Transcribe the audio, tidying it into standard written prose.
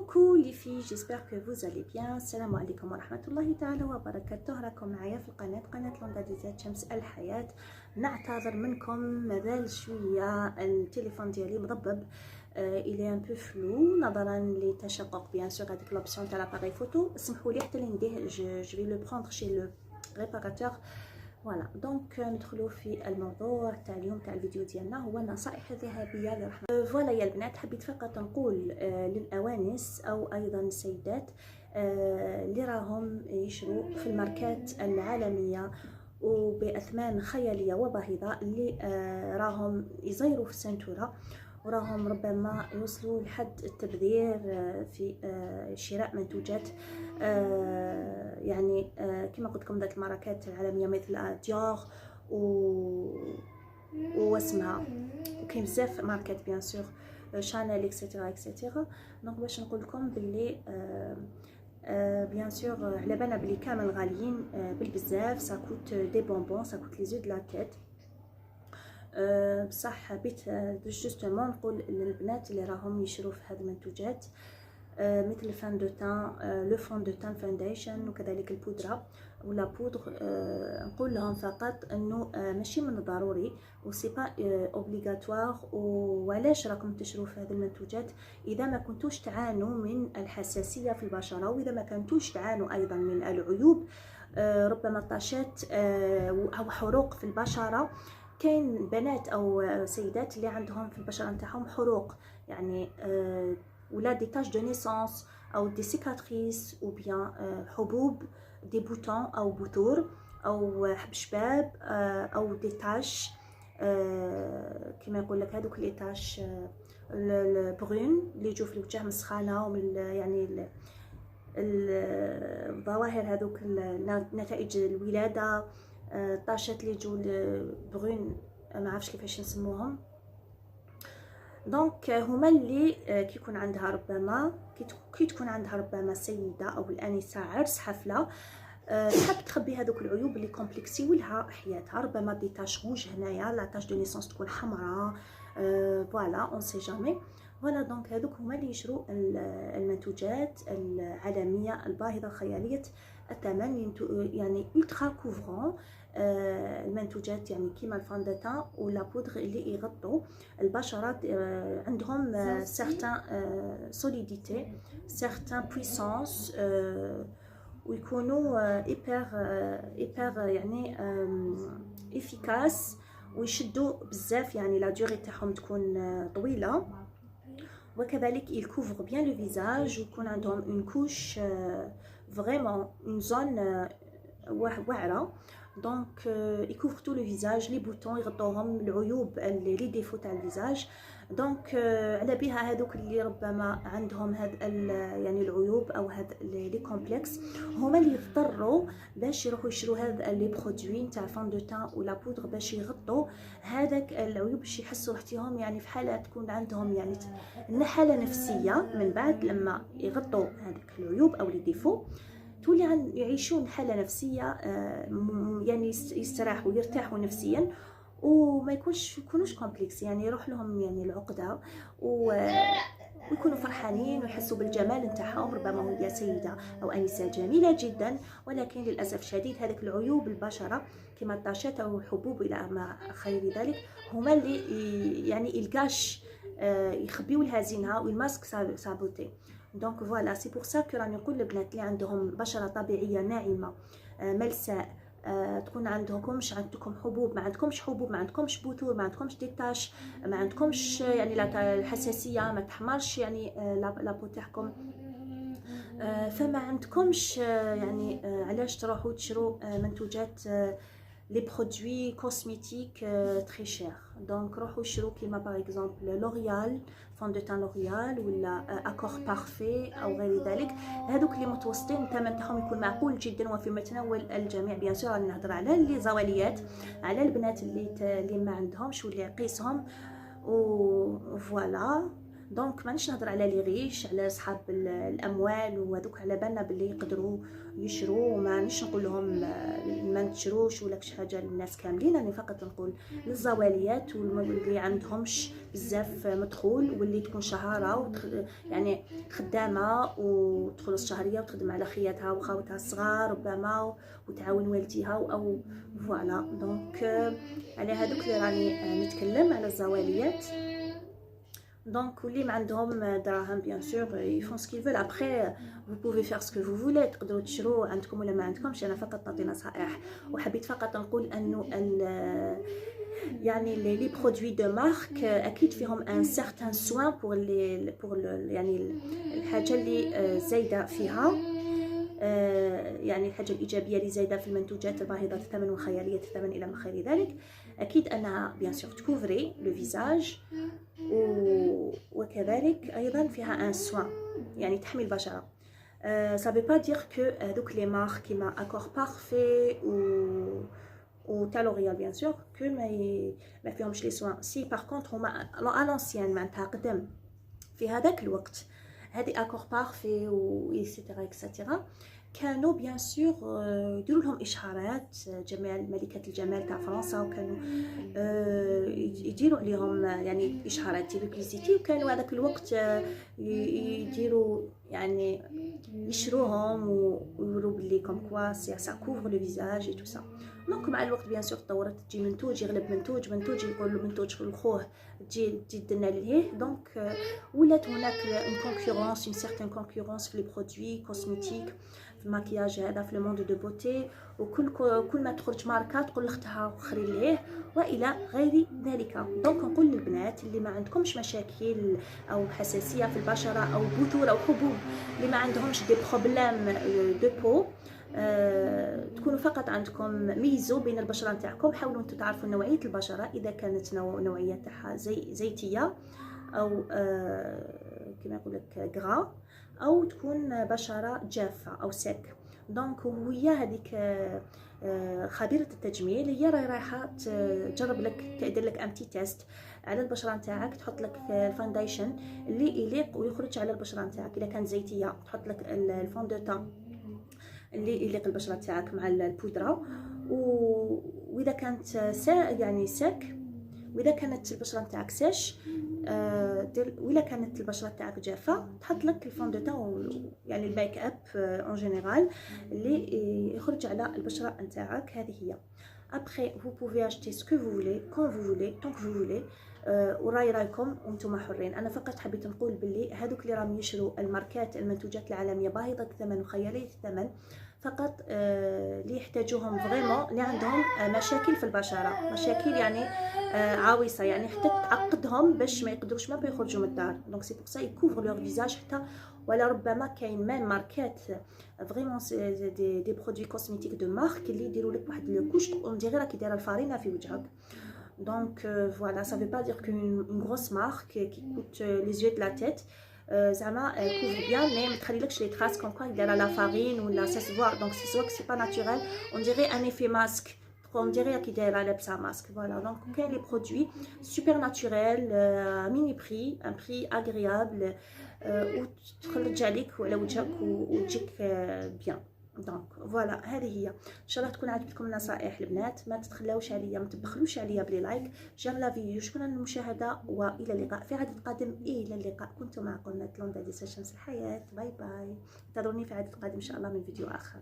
Coucou les filles, j'espère que vous allez bien. السلام عليكم ورحمة الله تعالى وبركاته. راكم معايا في قناة لوندا دي زاد شمس الحياة. نعتذر منكم مازال شوية التليفون ديالي مضبب، il est un peu flou نظرا لتشقق بيان سور هذيك لوبسيون تاع لاباري فوتو. اسمحوا لي حتى اللي نديه جو في لو بروندر شي لو ريباراتور. فوالا دونك ندخلوا في الموضوع تاع اليوم تاع الفيديو ديالنا، هو النصائح الذهبيه لرحمه. فوالا يا البنات، حبيت فقط نقول للاوانس او ايضا السيدات اللي راهم يشروا في الماركات العالميه وباثمان خياليه وباهظه، اللي راهم يزيروا في السنتوره وراهم ربما يوصلوا لحد التبذير في شراء منتوجات يعني كما قلت لكم ذات الماركات العالميه مثل ديور واسمها وكاين بزاف ماركات بيان سور شانيل اكسيتيرا اكسيتيرا. دونك باش نقول لكم باللي بيان سور على بالنا بلي كامل غاليين بالبزاف، سا كوت دي بونبون، سا كوت لي زو دو لا تيت. بصح حبيت جوستومون نقول للبنات اللي راهم يشروا في هذه المنتوجات مثل الفان دو تان، لو فون دو تان فاونديشن وكذلك البودره ولا بودر، نقول لهم فقط انه ماشي من الضروري وسي با اوبليغاتوار. وعلاش راكم تشروا في هذه المنتوجات؟ اذا ما كنتوش تعانوا من الحساسيه في البشره، واذا ما كنتوش تعانوا ايضا من العيوب، ربما طاشات او حروق في البشره. كاين بنات او سيدات اللي عندهم في البشره نتاعهم حروق، يعني ولا دي تاش دو نيسانس او دي سيكاتريس او بيان حبوب، دي بوتون او بثور او حبشباب او دي تاش كما يقول لك هذوك لي تاش البرون اللي يجوا في الوجه من السخانه ومن يعني الظواهر هذوك نتائج الولاده، طاشات اللي يجوا برون ما عرفش كيفاش نسموهم. دونك هما اللي كيكون عندها ربما كي تكون عندها ربما سيده او الانسه عرس حفله، تحب تخبي هذوك العيوب اللي كومبلكسيو لها حياتها، ربما دي تاش روج هنايا، لا تاش دو نيسونس تكون حمراء، فوالا اون سي جامي. فوالا دونك هذوك هما اللي يشروا المنتوجات العالميه الباهظه الخياليه الثمن، يعني الترا كوفرون، المنتوجات يعني كيما الفانديتان ولا بودر اللي يغطوا البشرات، عندهم سيغتان سوليديتي، سيغتان بويسونس، ويكونوا ايبر يعني افيكاس ويشدوا بزاف، يعني لا دوري تاعهم تكون طويله. وكذلك يكوفر بيان لو فيزاج ويكون عندهم اون كوش فريمون اون زون واعره. دونك يكوفر تو لو فيزاج، لي بوتون يغطوهم، العيوب لي ديفو تاع الفيزاج. دونك على بها هذوك اللي ربما عندهم هاد يعني العيوب او هاد لي كومبلكس، هما اللي يضطروا باش يروحوا يشروا هاد لي برودوي نتاع فان دو تان ولا بودر باش يغطوا هذاك العيوب، باش يحسوا حتيهم يعني في حاله تكون عندهم يعني حاله نفسيه من بعد لما يغطوا هذيك العيوب او لي ديفو، تولي يعيشون حاله نفسيه يعني يستراحوا يرتاحوا نفسيا وما يكونوش كومبلكس، يعني يروح لهم يعني العقده ويكونوا فرحانين ويحسوا بالجمال نتاعهم. ربما هي سيده او انسه جميله جدا، ولكن للاسف الشديد هذيك العيوب البشره كما الطاشات او الحبوب الى ما خير ذلك هما اللي يعني الكاش يخبيو لها زينها والماسك سابوتي. دونك فوالا سي بور سا كو راني نقول للبنات اللي عندهم بشره طبيعيه ناعمه ملساء، تكون عندكم حبوب، ما عندكمش حبوب، ما عندكمش بثور، ما عندكمش ديتاش، ما عندكمش يعني الحساسيه، ما تحمرش يعني لابو تاعكم، فما عندكمش يعني علاش تروحوا تشروا منتوجات لي برودوي كوسميتيك تري شير. دونك روحوا شرو كيما باغ اكزومبل لوريال، فون دو تان لوريال ولا اكور بارفي او غير ذلك، هذوك اللي متوسطين الثمن تاعهم يكون معقول جدا وفي متناول الجميع. بيان سور راني نهضر على لي زواليات، على البنات اللي ما عندهمش واللي يقيسهم، و فوالا دونك مانيش نهضر على لي غيش، على صحاب الاموال وهذوك على بالنا باللي يقدروا يشروا، ومانيش نقول لهم ما نشروش ولا شي حاجه للناس كاملين. انا فقط نقول للزواليات واللي عندهمش بزاف مدخول، واللي تكون شهاره يعني خدامه وتدخل الشهريه وتخدم على خياتها وخاوتها الصغار ربما وتعاون والديها او فوالا. دونك على هذوك اللي راني نتكلم على الزواليات. دونك واللي ما عندهم دراهم بيان سور يفون سكي فول. ابخي vous pouvez faire ce que vous voulez، تقدروا تشروا عندكم ولا ما عندكمش. انا فقط نعطي نصائح، وحبيت فقط نقول انه يعني لي برودوي دو مارك اكيد فيهم ان سيغتان سوان بور يعني الحاجه اللي زايده فيها، يعني الحاجه الايجابيه اللي زايده في المنتوجات الباهظه الثمن وخياليه الثمن الى ما خير ذلك. اكيد انها بيان سور تكوفري لو فيزاج، وكذلك ايضا فيها ان سوان يعني تحمي البشره. ça veut pas dire que دوك لي مارك كيما اكور بارفي و تاع لوريال بيان سور كو ما فيهمش لي سوان. سي باغ كونطخ هما الانسيان معناتها قدم في هذاك الوقت، هذه اكور بارفي و ايتترا اكسترا كانوا بيان سور يديروا لهم اشهارات، جمال ملكه الجمال تاع فرنسا، وكانوا يديروا عليهم يعني اشهارات دي بوبليسيتي، وكانوا هذاك الوقت يديروا يعني يشروهم ويقولوا بلي كوم كوا سا كوفر لو فيزاج اي تو سا. دونك مع الوقت بيان سور تطورت، تجي منتوج يغلب منتوج يقول له منتوج لخوه تجي دنا ليه. دونك ولات هناك اون كونكورونس، اون سيغتان كونكورونس في لي برودوي كوزميتيك، في الماكياج هذا، في الموند دو بوتي، وكل ما تخرج ماركه تقول لاختها وخري ليه والى غير ذلك. دونك نقول للبنات اللي ما عندكمش مشاكل او حساسيه في البشره او بثور او حبوب، اللي ما عندهمش دي بروبليم دو بو، تكونوا فقط عندكم ميزو بين البشره نتاعكم. حاولوا انتم تعرفوا نوعيه البشره، اذا كانت نوعيه تاعها زيتيه او كما يقول لك غرا، او تكون بشره جافه او سك. دونك وهي هذيك خبيره التجميل هي رايحه تجرب لك، تدير لك امتي تيست على البشره نتاعك، تحط لك الفاونديشن اللي يليق ويخرج على البشره نتاعك. اذا كانت زيتيه تحط لك الفون دو تان اللي يليق البشره تاعك مع البودره، واذا كانت يعني سك، واذا كانت البشره نتاعك سيش ولا كانت البشره تاعك جافه تحط لك الفون دو تان يعني الميك اب اون جينيرال اللي يخرج على البشره نتاعك. هذه هي. après vous pouvez acheter ce que vous voulez quand vous voulez tant que vous voulez، ورايكم وانتم حرين. انا فقط حبيت نقول باللي هذوك اللي راهم يشروا الماركات المنتوجات العالميه باهظه الثمن وخياليه الثمن فقط اللي يحتاجوهم فريمون، اللي عندهم مشاكل في البشره، مشاكل يعني عويصه، يعني حتى تعقدهم باش ما يقدروش ما يخرجوا من الدار. دونك سي بور سا يكوفر لور فيزاج حتى، ولا ربما كاين مان ماركات فريمون دي برودوي كوزميتيك دو مارك اللي يديروا لك واحد لو كوش اون ديغي راكي دايره الفارينه في وجهك. دونك فوالا ça veut pas dire qu'une grosse marque qui coûte les yeux de la tête زعما couvre bien mais ما تخليلكش لي تراس كوم كوا دايره لا فارين ولا سا سوا. دونك سي سوا سي با ناتوريل، on dirait un effet masque، on dirait كي دايره لابسه ماسك. فوالا دونك كاين لي برودوي سوبر ناتوريل ميني بري، ان بري اغريابل، وتخرج عليك على وجهك وتجيك بيان. دونك فوالا هذه هي. ان شاء الله تكون عجبتكم النصائح البنات. ما تتخلاوش عليا، ما تبخلوش عليا بلي لايك، جيم لا فيديو، شكرا للمشاهده، والى اللقاء في عدد قادم. الى اللقاء، كنت معكم نات لوندا ديسا شمس الحياه. باي باي، انتظروني في عدد قادم ان شاء الله من فيديو اخر.